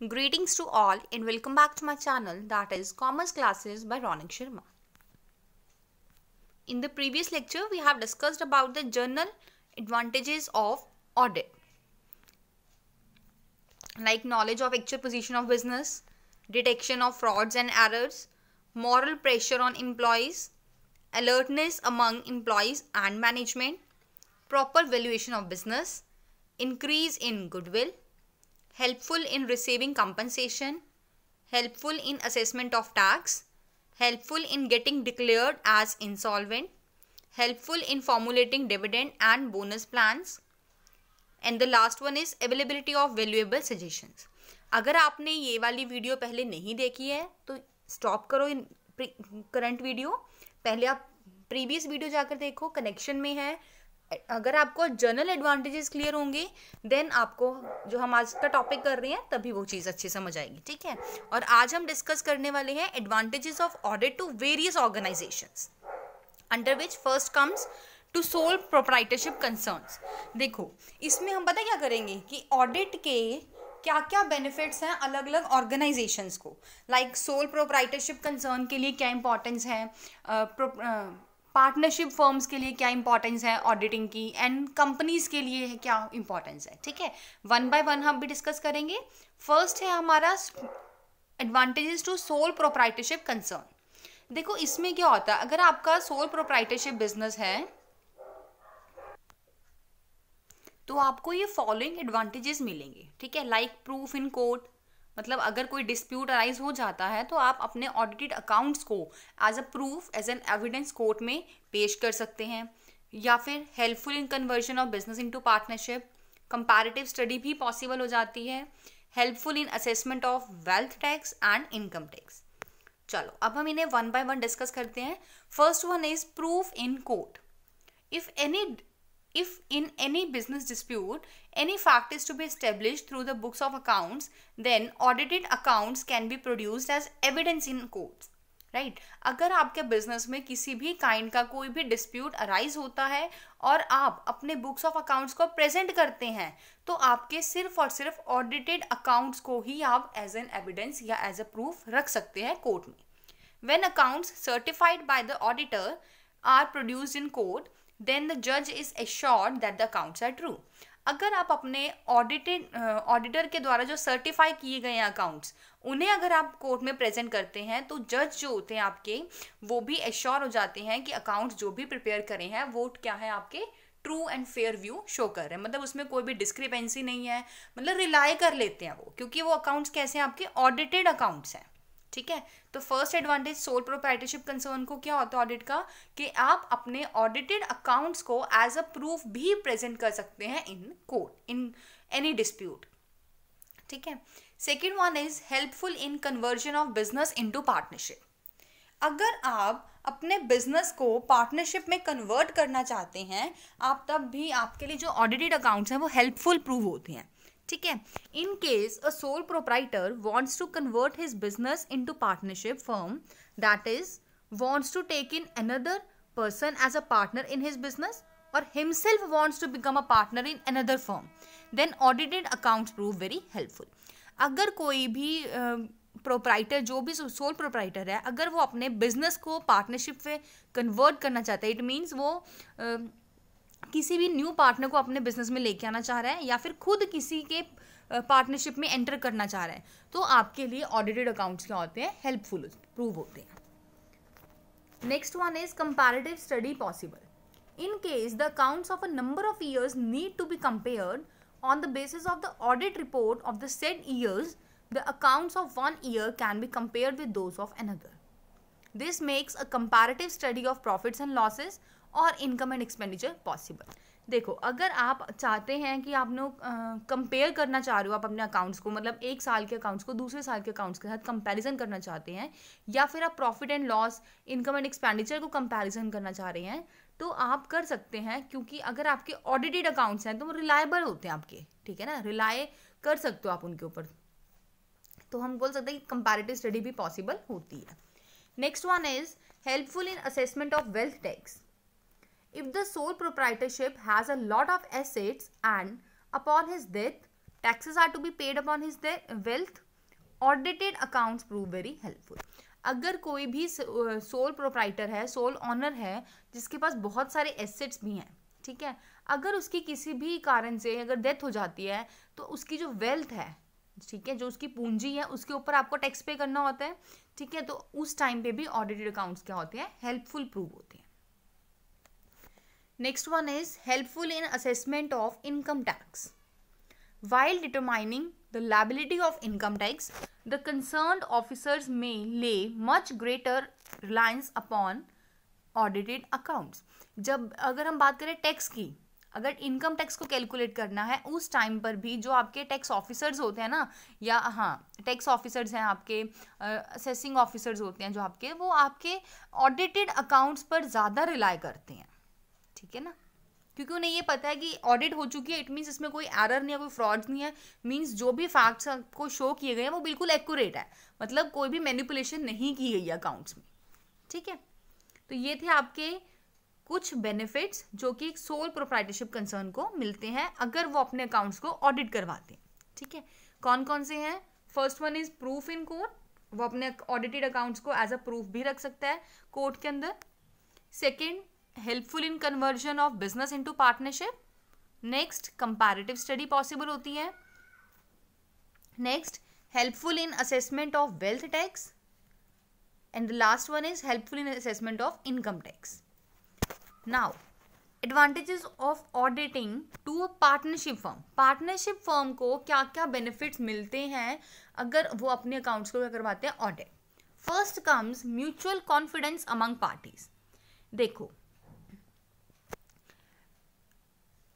Greetings to all and welcome back to my channel, that is Commerce Classes by Ronak Sharma. In the previous lecture, we have discussed about the general advantages of audit, like knowledge of actual position of business, detection of frauds and errors, moral pressure on employees, alertness among employees and management, proper valuation of business, increase in goodwill, helpful in receiving compensation, helpful in assessment of tax, helpful in getting declared as insolvent, helpful in formulating dividend and bonus plans, and the last one is availability of valuable suggestions. अगर आपने ये वाली video पहले नहीं देखी है तो stop करो करंट वीडियो, पहले आप प्रीवियस वीडियो जाकर देखो, कनेक्शन में है. अगर आपको जनरल एडवांटेजेस क्लियर होंगे देन आपको जो हम आज का टॉपिक कर रहे हैं तभी वो चीज़ अच्छे समझ आएगी. ठीक है, और आज हम डिस्कस करने वाले हैं advantages of audit to various organisations, under which first comes to sole proprietorship concerns. देखो इसमें हम पता क्या करेंगे कि ऑडिट के क्या क्या बेनिफिट्स हैं अलग अलग ऑर्गेनाइजेशंस को. लाइक सोल प्रोप्राइटरशिप कंसर्न के लिए क्या इंपॉर्टेंस है, पार्टनरशिप फर्म्स के लिए क्या इंपॉर्टेंस है ऑडिटिंग की, एंड कंपनीज के लिए क्या इंपॉर्टेंस है. ठीक है, वन बाय वन हम भी डिस्कस करेंगे. फर्स्ट है हमारा advantages to sole proprietorship concern. देखो इसमें क्या होता है, अगर आपका सोल प्रोप्राइटरशिप बिजनेस है तो आपको ये फॉलोइंग एडवांटेजेस मिलेंगे. ठीक है, लाइक प्रूफ इन कोर्ट, मतलब अगर कोई डिस्प्यूट अराइज हो जाता है तो आप अपने ऑडिटेड अकाउंट्स को as a proof, as an evidence court में पेश कर सकते हैं. या फिर helpful in conversion of business into partnership, comparative study भी पॉसिबल हो जाती है. Helpful in assessment of wealth tax and income tax. चलो अब हम इन्हें वन बाय वन डिस्कस करते हैं. First one is proof in court. If in any business dispute, any fact is to be established through the books of accounts, then audited accounts can be produced as evidence in courts. Right? अगर आपके business में किसी भी kind का कोई भी dispute arise होता है और आप अपने बुक्स ऑफ अकाउंट्स को प्रेजेंट करते हैं तो आपके सिर्फ और सिर्फ ऑडिटेड अकाउंट्स को ही आप एज एन एविडेंस या एज अ प्रूफ रख सकते हैं कोर्ट में. When accounts certified by the auditor are produced in court, then the judge is assured that the accounts are true. अगर आप अपने ऑडिटर के द्वारा जो सर्टिफाई किए गए हैं अकाउंट्स उन्हें अगर आप कोर्ट में प्रेजेंट करते हैं तो जज जो होते हैं आपके वो भी एश्योर हो जाते हैं कि अकाउंट्स जो भी प्रिपेयर करे हैं वो क्या है, आपके true and fair view show कर रहे हैं. मतलब उसमें कोई भी डिस्क्रिपेंसी नहीं है, मतलब रिलाई कर लेते हैं वो, क्योंकि वो अकाउंट्स कैसे हैं, आपके ऑडिटेड अकाउंट्स हैं. ठीक है, तो first advantage soul proprietorship concern को क्या होता है ऑडिट का, कि आप अपने ऑडिटेड अकाउंट्स को एज अ प्रूफ भी प्रेजेंट कर सकते हैं in court in any dispute. ठीक है, second one is helpful in conversion of business into partnership. अगर आप अपने बिजनेस को पार्टनरशिप में कन्वर्ट करना चाहते हैं आप, तब भी आपके लिए जो ऑडिटेड अकाउंट्स हैं वो हेल्पफुल प्रूव होते हैं. ठीक है, in case a sole proprietor wants to convert his business into partnership firm, that is wants to take in another person as a partner in his business और himself wants to become a partner in another firm, then audited accounts prove very helpful. अगर कोई भी proprietor, जो भी sole proprietor है, अगर वो अपने बिजनेस को पार्टनरशिप में कन्वर्ट करना चाहता है, इट मीन्स वो किसी भी न्यू पार्टनर को अपने बिजनेस में लेके आना चाह रहा है या फिर खुद किसी के पार्टनरशिप में एंटर करना चाह रहा है, तो आपके लिए ऑडिटेड अकाउंट्स क्या होते हैं, हेल्पफुल प्रूव होते हैं. Next one is comparative study possible. In case the accounts of a number of years need to be compared on the basis of the audit report of the said years, the accounts of one year can be compared with those of another. This makes a comparative study of profits and losses और income and expenditure possible. देखो अगर आप चाहते हैं कि आपने compare करना चाह रहे हो आप अपने अकाउंट्स को, मतलब एक साल के अकाउंट्स को दूसरे साल के अकाउंट्स के साथ कंपैरिजन करना चाहते हैं, या फिर आप profit and loss, income and expenditure को कंपैरिजन करना चाह रहे हैं, तो आप कर सकते हैं. क्योंकि अगर आपके ऑडिटेड अकाउंट्स हैं तो वो रिलायबल होते हैं आपके. ठीक है ना, रिलाय कर सकते हो आप उनके ऊपर, तो हम बोल सकते हैं कि कंपैरेटिव स्टडी भी पॉसिबल होती है. Next one is helpful in assessment of wealth tax. If the sole proprietorship has a lot of assets and upon his death taxes are to be paid upon his wealth, audited accounts prove very helpful. अगर कोई भी sole proprietor है, soul honour है, जिसके पास बहुत सारे assets भी हैं, ठीक है, अगर उसकी किसी भी कारण से अगर डेथ हो जाती है तो उसकी जो वेल्थ है, ठीक है, जो उसकी पूंजी है, उसके ऊपर आपको टैक्स पे करना होता है, ठीक है, तो उस टाइम पे भी ऑडिटेड अकाउंट्स क्या होते हैं, हेल्पफुल प्रूव होते हैं। Next one is helpful in assessment of income tax. While determining the liability of income tax, the concerned officers may lay much greater reliance upon audited accounts. जब अगर हम बात करें टैक्स की, अगर इनकम टैक्स को कैलकुलेट करना है उस टाइम पर भी जो आपके टैक्स ऑफिसर्स होते हैं ना, या हाँ टैक्स ऑफिसर्स हैं आपके, असेसिंग ऑफिसर्स होते हैं जो आपके, वो आपके ऑडिटेड अकाउंट्स पर ज़्यादा रिलाई करते हैं, ठीक है ना, क्योंकि उन्हें ये पता है कि ऑडिट हो चुकी है, इट मीन्स इसमें कोई एरर नहीं है, कोई फ्रॉड्स नहीं है, मीन्स जो भी फैक्ट्स को शो किए गए हैं वो बिल्कुल एक्यूरेट है, मतलब कोई भी मैनिपुलेशन नहीं की गई है अकाउंट्स में, ठीक है। तो ये थे आपके कुछ बेनिफिट्स जो कि सोल प्रोप्राइटरशिप कंसर्न को मिलते हैं अगर वो अपने अकाउंट्स को ऑडिट करवाते हैं, ठीक है। कौन कौन से हैं? First one is proof in court, वो अपने ऑडिटेड अकाउंट्स को एज अ प्रूफ भी रख सकता है कोर्ट के अंदर। Second, helpful in conversion of business into partnership. Next, comparative study possible होती है। Next, helpful in assessment of wealth tax, and the last one is helpful in assessment of income tax. Now advantages of auditing to a partnership firm. Partnership firm को क्या क्या benefits मिलते हैं अगर वो अपने अकाउंट्स को क्या करवाते हैं, audit. First comes mutual confidence among parties. देखो,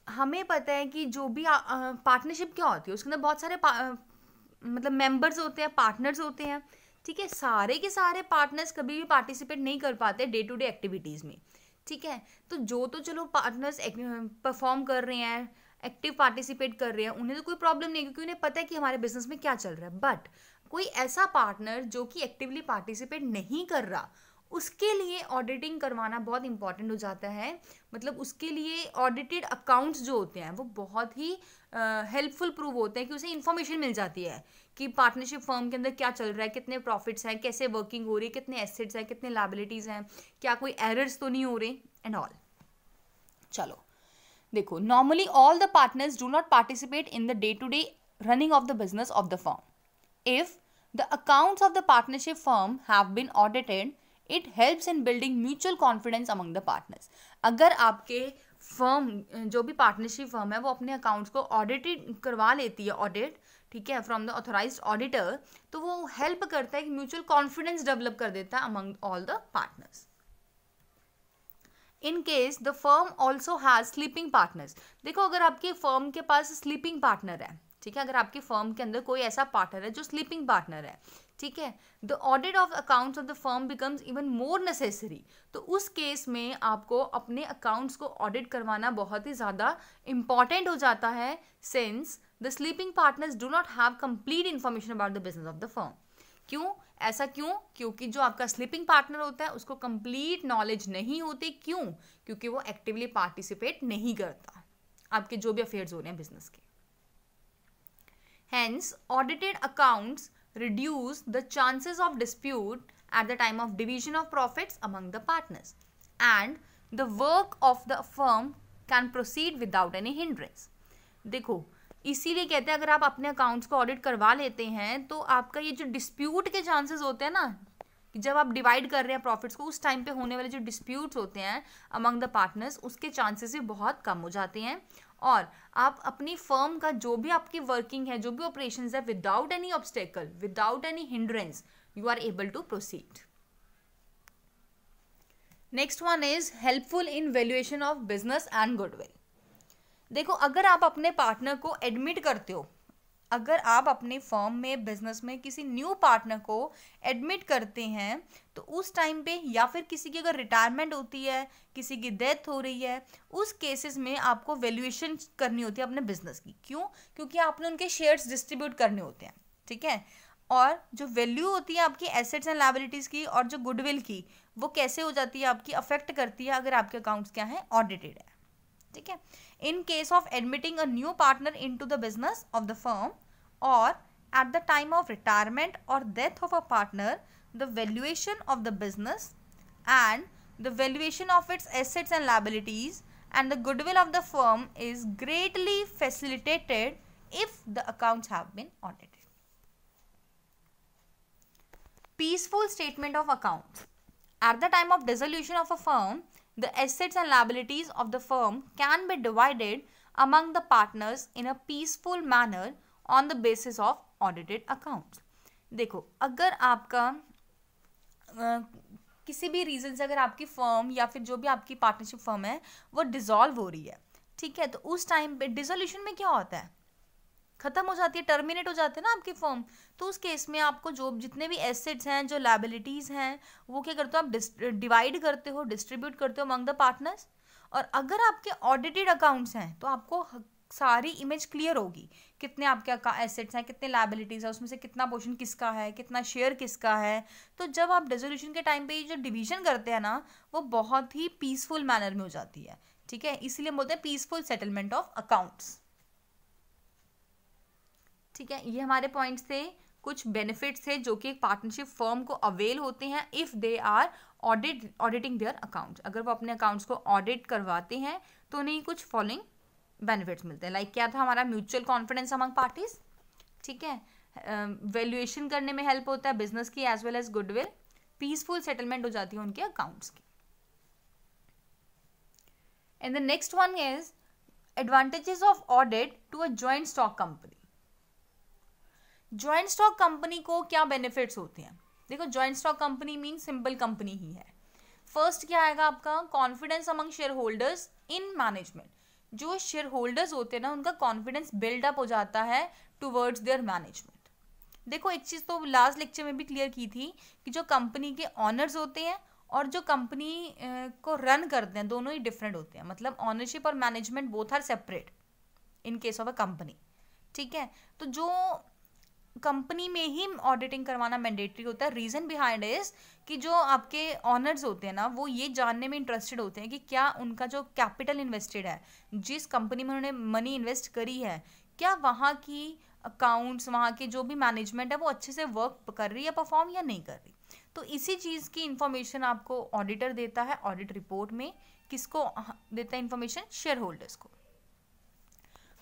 हमें पता है कि जो भी पार्टनरशिप क्या होती है, उसके अंदर बहुत सारे मतलब मेंबर्स होते हैं, पार्टनर्स होते हैं, ठीक है। सारे के सारे पार्टनर्स कभी भी पार्टिसिपेट नहीं कर पाते डे टू डे एक्टिविटीज़ में, ठीक है। तो चलो पार्टनर्स परफॉर्म कर रहे हैं, एक्टिव पार्टिसिपेट कर रहे हैं, उन्हें तो कोई प्रॉब्लम नहीं है क्योंकि उन्हें पता है कि हमारे बिजनेस में क्या चल रहा है। बट कोई ऐसा पार्टनर जो कि एक्टिवली पार्टिसिपेट नहीं कर रहा, उसके लिए ऑडिटिंग करवाना बहुत इंपॉर्टेंट हो जाता है। मतलब उसके लिए ऑडिटेड अकाउंट्स जो होते हैं वो बहुत ही हेल्पफुल प्रूव होते हैं कि उसे इन्फॉर्मेशन मिल जाती है कि पार्टनरशिप फर्म के अंदर क्या चल रहा है, कितने प्रॉफिट्स हैं, कैसे वर्किंग हो रही है, कितने एसेट्स हैं, कितने लायबिलिटीज़ हैं, क्या कोई एरर्स तो नहीं हो रहे एंड ऑल। चलो देखो, normally all the partners do not participate in the day to day running of the business of the firm. If the accounts of the partnership firm have been audited, it helps in building mutual confidence among the partners. अगर आपके firm, जो भी partnership firm है, वो अपने accounts को audited करवा लेती है, ऑडिट, ठीक है, फ्रॉम द ऑथोराइज्ड ऑडिटर, तो वो हेल्प करता है कि म्यूचुअल कॉन्फिडेंस डेवलप कर देता है among all the partners. In case the firm also has sleeping partners. देखो, अगर आपके फर्म के पास स्लीपिंग पार्टनर है, ठीक है, अगर आपके फर्म के अंदर कोई ऐसा पार्टनर है जो स्लीपिंग पार्टनर है, ठीक है, the audit of accounts of the firm becomes even more necessary. तो उस केस में आपको अपने अकाउंट्स को ऑडिट करवाना बहुत ही ज़्यादा इंपॉर्टेंट हो जाता है, since the sleeping partners do not have complete information about the business of the firm. क्यों ऐसा? क्योंकि जो आपका स्लीपिंग पार्टनर होता है उसको कंप्लीट नॉलेज नहीं होती। क्यों? क्योंकि वो एक्टिवली पार्टिसिपेट नहीं करता आपके जो भी अफेयर्स हो रहे हैं बिजनेस के। Hence, audited accounts reduce the chances of dispute at the time of division of profits among the partners, and the work of the firm can proceed without any hindrance. देखो, इसीलिए कहते हैं अगर आप अपने अकाउंट्स को audit करवा लेते हैं तो आपका ये जो डिस्प्यूट के चांसेस होते हैं ना, कि जब आप डिवाइड कर रहे हैं प्रॉफिट्स को, उस टाइम पे होने वाले जो डिस्प्यूट्स होते हैं अमंग द पार्टनर्स, उसके चांसेस भी बहुत कम हो जाते हैं, और आप अपनी फर्म का जो भी आपकी वर्किंग है, जो भी ऑपरेशंस है, without any obstacle, without any hindrance, you are able to proceed. Next one is helpful in valuation of business and goodwill. देखो, अगर आप अपने पार्टनर को एडमिट करते हो, अगर आप अपने फर्म में, बिजनेस में किसी न्यू पार्टनर को एडमिट करते हैं, तो उस टाइम पे, या फिर किसी की अगर रिटायरमेंट होती है, किसी की डेथ हो रही है, उस केसेस में आपको वैल्यूएशन करनी होती है अपने बिजनेस की। क्यों? क्योंकि आपने उनके शेयर्स डिस्ट्रीब्यूट करने होते हैं, ठीक है। और जो वैल्यू होती है आपकी एसेट्स एंड लायबिलिटीज़ की, और जो गुडविल की, वो कैसे हो जाती है, आपकी अफेक्ट करती है अगर आपके अकाउंट्स क्या है, ऑडिटेड है, ठीक है। In case of admitting a new partner into the business of the firm, और at the time of retirement or death of a partner, the valuation of the business and the valuation of its assets and liabilities and the goodwill of the firm is greatly facilitated if the accounts have been audited. Peaceful statement of accounts. At the time of dissolution of a firm, the assets and liabilities of the firm can be divided among the partners in a peaceful manner on the basis of audited accounts. देखो, अगर आपका किसी भी reason से अगर आपकी firm या फिर जो भी आपकी पार्टनरशिप फर्म है वो डिसॉल्व हो रही है, ठीक है, तो उस टाइम पे डिसोल्यूशन में क्या होता है, खत्म हो जाती है, टर्मिनेट हो जाती है ना आपकी फर्म, तो उस केस में आपको जो जितने भी एसेट्स हैं, जो लायबिलिटीज हैं, वो क्या करते हो आप डिवाइड करते हो, डिस्ट्रीब्यूट करते हो अमंग द पार्टनर्स. और अगर आपके ऑडिटेड अकाउंट्स हैं तो आपको सारी इमेज क्लियर होगी, कितने आपके एसेट्स हैं, कितने लायबिलिटीज है, उसमें से कितना पोर्शन किसका है, कितना शेयर किसका है. तो जब आप डिसोल्यूशन के टाइम पे जो डिवीजन करते हैं ना, वो बहुत ही पीसफुल मैनर में हो जाती है, ठीक है, इसलिए बोलते हैं पीसफुल सेटलमेंट ऑफ अकाउंट्स. ठीक है, ये हमारे पॉइंट्स थे, कुछ बेनिफिट्स थे जो कि एक पार्टनरशिप फर्म को अवेल होते हैं if they are auditing their accounts. अगर वो अपने अकाउंट्स को ऑडिट करवाते हैं तो उन्हें कुछ फॉलोइंग बेनिफिट्स मिलते हैं. लाइक क्या था हमारा, म्यूचुअल कॉन्फिडेंस अमंग पार्टीज, ठीक है, वैल्यूएशन करने में हेल्प होता है बिजनेस की as well as goodwill, peaceful settlement हो जाती है उनके अकाउंट्स की. And the next one is advantages of audit to a joint stock company. Joint stock company को क्या बेनिफिट्स होते हैं? देखो, joint stock company mean simple company ही है. फर्स्ट क्या आएगा आपका, confidence among share holders in management. जो शेयर होल्डर्स होते हैं ना, उनका कॉन्फिडेंस बिल्डअप हो जाता है टुवर्ड्स देयर मैनेजमेंट. देखो, एक चीज तो लास्ट लेक्चर में भी क्लियर की थी कि जो कंपनी के ऑनर्स होते हैं और जो कंपनी को रन करते हैं, दोनों ही डिफरेंट होते हैं. मतलब ऑनरशिप और management both are separate in case of a company, ठीक है. तो जो कंपनी में ही ऑडिटिंग करवाना मैंडेटरी होता है. रीजन बिहाइंड इज कि जो आपके ऑनर्स होते हैं ना, वो ये जानने में इंटरेस्टेड होते हैं कि क्या उनका जो कैपिटल इन्वेस्टेड है, जिस कंपनी में उन्होंने मनी इन्वेस्ट करी है, क्या वहाँ की अकाउंट्स, वहाँ के जो भी मैनेजमेंट है वो अच्छे से वर्क कर रही है, परफॉर्म या नहीं कर रही. तो इसी चीज़ की इंफॉर्मेशन आपको ऑडिटर देता है ऑडिट रिपोर्ट में. किसको देता है इंफॉर्मेशन? शेयर होल्डर्स को.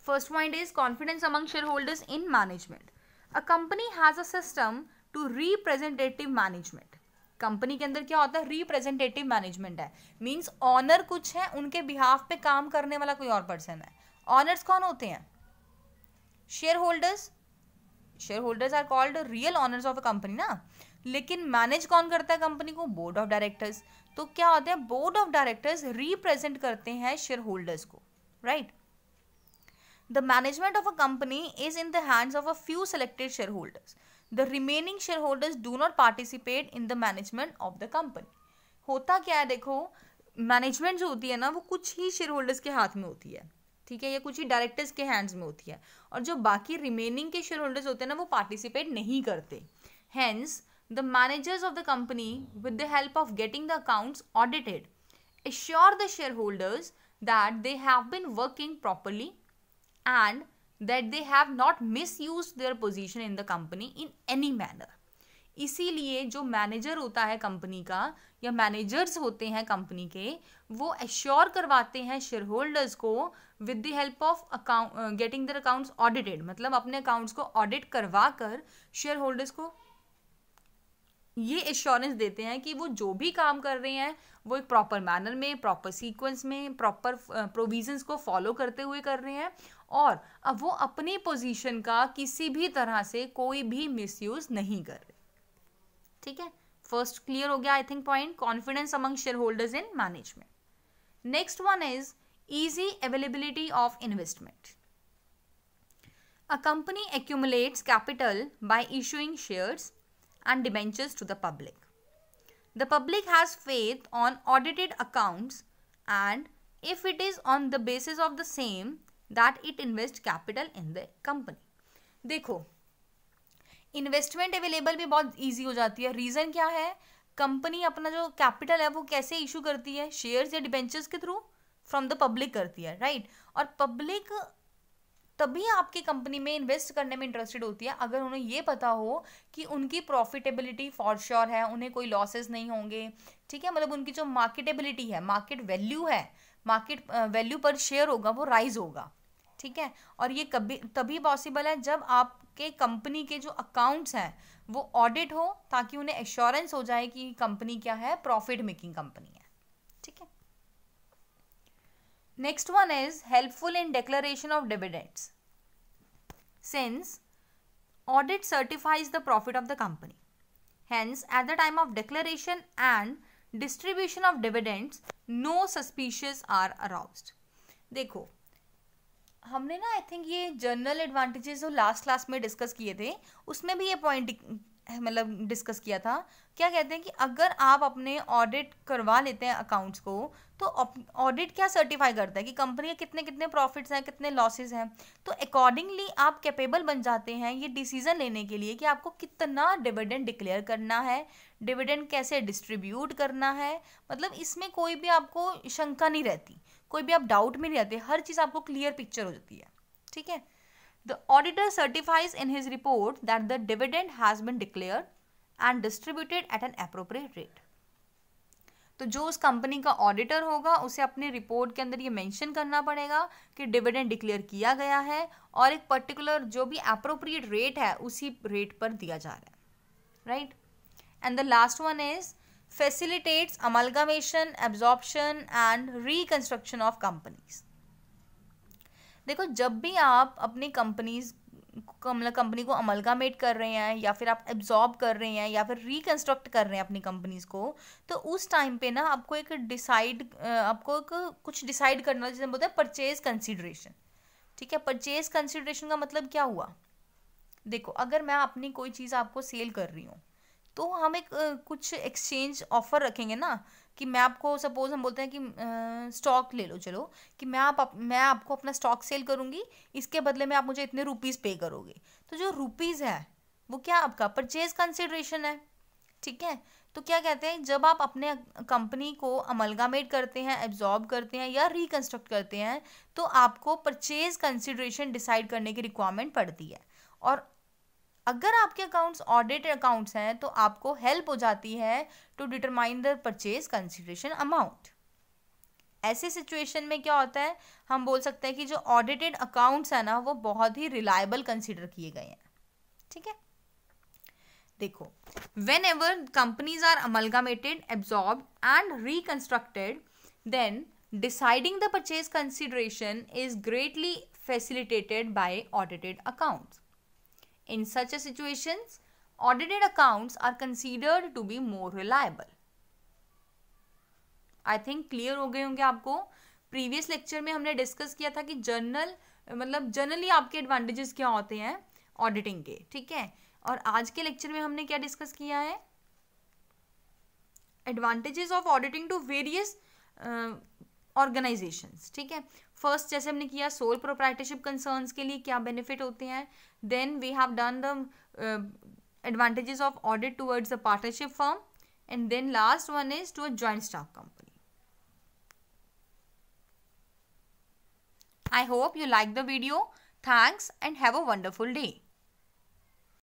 First point is confidence among share holders in management. A company has a system to representative management. Company के अंदर क्या होता है? रिप्रेजेंटेटिव मैनेजमेंट है. मीन्स ऑनर कुछ है, उनके बिहाफ पे काम करने वाला कोई और पर्सन है. ऑनर्स कौन होते हैं? Shareholders. Shareholders are called real owners of a company ना. लेकिन मैनेज कौन करता है कंपनी को? Board of directors. तो क्या होता है, बोर्ड ऑफ डायरेक्टर्स रिप्रेजेंट करते हैं शेयर होल्डर्स को, right. The management of a company is in the hands of a few selected shareholders. The remaining shareholders do not participate in the management of the company. होता क्या है, देखो, management जो होती है ना, वो कुछ ही शेयर होल्डर्स के हाथ में होती है, ठीक है, या कुछ ही डायरेक्टर्स के हैंड्स में होती है, और जो बाकी रिमेनिंग के शेयर होल्डर्स होते हैं ना, वो पार्टिसिपेट नहीं करते. Hence, the managers of the company, with the help of getting the accounts audited, assure the shareholders that they have been working properly and that they have not misused their position in the company in any manner. इसीलिए जो manager होता है company का, या managers होते हैं company के, वो एश्योर करवाते हैं शेयर होल्डर्स को with the help of account getting their accounts audited. मतलब अपने अकाउंट्स को ऑडिट करवा कर शेयर होल्डर्स को ये एश्योरेंस देते हैं कि वो जो भी काम कर रहे हैं वो एक प्रॉपर मैनर में, प्रॉपर सीक्वेंस में, प्रॉपर प्रोविजंस को फॉलो करते हुए कर रहे हैं, और अब वो अपनी पोजीशन का किसी भी तरह से कोई भी मिसयूज नहीं कर रहे. ठीक है, फर्स्ट क्लियर हो गया I think point, confidence among share holders in management. Next one is easy availability of investment. A company accumulates capital by issuing shares and debentures to the public. The public has faith on audited accounts, and if it is on the basis of the same that it invests capital in the company. देखो, investment available भी बहुत easy हो जाती है. Reason क्या है? Company अपना जो कैपिटल है वो कैसे इशू करती है? शेयर्स या डिबेंचर्स के थ्रू, फ्रॉम द पब्लिक करती है, राइट. और पब्लिक तभी आपकी कंपनी में इन्वेस्ट करने में इंटरेस्टेड होती है अगर उन्हें ये पता हो कि उनकी प्रॉफिटेबिलिटी फॉर श्योर है, उन्हें कोई लॉसेस नहीं होंगे, ठीक है, मतलब उनकी जो मार्केटेबिलिटी है, मार्केट वैल्यू है, मार्केट वैल्यू पर शेयर होगा वो राइज होगा, ठीक है। और ये कभी तभी पॉसिबल है जब आपके कंपनी के जो अकाउंट्स हैं वो ऑडिट हो, ताकि उन्हें एश्योरेंस हो जाए कि कंपनी क्या है, प्रॉफिट मेकिंग कंपनी है, ठीक है। Next one is helpful in declaration of dividends. Since audit certifies the profit of the company, hence at the time of declaration and distribution of dividends, no suspicions are aroused. देखो, हमने ना I think ये journal advantages जो last class में discuss किए थे उसमें भी ये पॉइंट मतलब डिस्कस किया था। क्या कहते हैं कि अगर आप अपने ऑडिट करवा लेते हैं अकाउंट्स को, तो ऑडिट क्या सर्टिफाई करता है कि कंपनी के कितने कितने प्रॉफिट्स हैं, कितने लॉसेस हैं, तो अकॉर्डिंगली आप कैपेबल बन जाते हैं ये डिसीजन लेने के लिए कि आपको कितना डिविडेंड डिक्लेयर करना है, डिविडेंड कैसे डिस्ट्रीब्यूट करना है। मतलब इसमें कोई भी आपको शंका नहीं रहती, कोई भी आप डाउट में नहीं रहते, हर चीज़ आपको क्लियर पिक्चर हो जाती है, ठीक है। The auditor certifies in his report that the dividend has been declared and distributed at an appropriate rate. तो जो उस कंपनी का ऑडिटर होगा उसे अपने रिपोर्ट के अंदर ये मेंशन करना पड़ेगा कि डिविडेंड डिक्लेयर किया गया है और एक पर्टिकुलर जो भी अप्रोप्रिएट रेट है उसी रेट पर दिया जा रहा है, right. And the last one is facilitates amalgamation, absorption and reconstruction of companies. देखो, जब भी आप अपनी कंपनी को अमलगामेट कर रहे हैं या फिर आप एब्जॉर्ब कर रहे हैं या फिर रिकंस्ट्रक्ट कर रहे हैं अपनी कंपनीज को, तो उस टाइम पे ना आपको कुछ डिसाइड करना, जैसे बोलते हैं परचेज कंसिडरेशन, ठीक है। परचेज कंसिडरेशन का मतलब क्या हुआ? देखो, अगर मैं अपनी कोई चीज़ आपको सेल कर रही हूँ तो हम एक कुछ एक्सचेंज ऑफर रखेंगे ना, कि मैं आपको, सपोज हम बोलते हैं कि स्टॉक ले लो, चलो कि मैं आपको अपना स्टॉक सेल करूँगी, इसके बदले में आप मुझे इतने रुपीज़ पे करोगे। तो जो रुपीज़ है वो क्या आपका परचेज कंसिडरेशन है, ठीक है। तो क्या कहते हैं, जब आप अपने कंपनी को अमलगामेट करते हैं, एब्जॉर्ब करते हैं या रिकंस्ट्रक्ट करते हैं, तो आपको परचेज कंसिडरेशन डिसाइड करने की रिक्वायरमेंट पड़ती है। और अगर आपके अकाउंट्स ऑडिटेड अकाउंट्स हैं तो आपको हेल्प हो जाती है to determine the purchase consideration amount. ऐसी सिचुएशन में क्या होता है, हम बोल सकते हैं कि जो ऑडिटेड अकाउंट्स है ना वो बहुत ही रिलायबल कंसिडर किए गए हैं, ठीक है। देखो, whenever companies are amalgamated, absorbed and reconstructed, then deciding the purchase consideration is greatly facilitated by audited accounts. In such a situations, audited accounts are considered to be more reliable. I think clear हो गए होंगे आपको। Previous lecture में हमने discuss किया था कि generally आपके एडवांटेजेस क्या होते हैं ऑडिटिंग के, ठीक है। और आज के लेक्चर में हमने क्या डिस्कस किया है, advantages of auditing to various organisations, ठीक है। फर्स्ट जैसे हमने किया सोल प्रोप्राइटरशिप कंसर्न्स के लिए क्या बेनिफिट होते हैं, then we have done the advantages of audit towards the partnership firm, and then last one is to a joint stock company. I hope you like the video. Thanks and have a wonderful day.